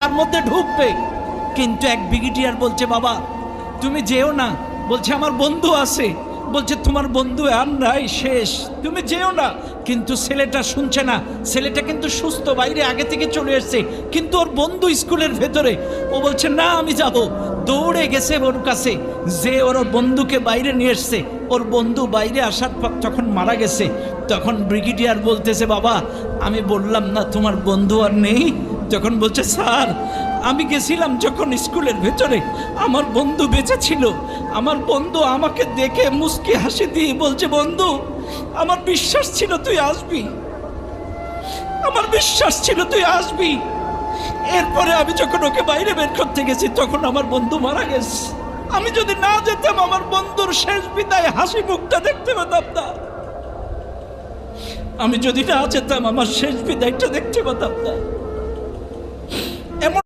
তার মধ্যে ঢুকবে। কিন্তু এক ব্রিগেডিয়ার বলছে, বাবা তুমি যেও না। বলছে আমার বন্ধু আছে। বলছে তোমার বন্ধু আর নাই, শেষ, তুমি যেও না। কিন্তু ছেলেটা শুনছে না। ছেলেটা কিন্তু সুস্থ, বাইরে আগে থেকে চলে এসছে, কিন্তু ওর বন্ধু স্কুলের ভেতরে। ও বলছে না আমি যাব। দৌড়ে গেছে ওর কাছে, যে ওর বন্ধুকে বাইরে নিয়ে এসছে। ওর বন্ধু বাইরে আসার পর যখন মারা গেছে, তখন ব্রিগেডিয়ার বলতেছে, বাবা আমি বললাম না তোমার বন্ধু আর নেই। তখন বলছে, স্যার আমি গেছিলাম যখন স্কুলের ভেতরে, আমার বন্ধু বেঁচে ছিল। আমার বন্ধু আমাকে দেখে মুস্কি হাসি দিয়ে বলছে, বন্ধু আমার বিশ্বাস ছিল তুই আসবি, আমার বিশ্বাস ছিল তুই আসবি। এরপরে আমি যখন ওকে বাইরে বের করতে গেছি, তখন আমার বন্ধু মারা গেছে। আমি যদি না যেতাম, আমার বন্ধুর শেষ বিদায় হাসি মুখটা দেখতে পেতাম না। আমি যদি না যেতাম, আমার শেষ বিদায়টা দেখতে পেতাম না। এমন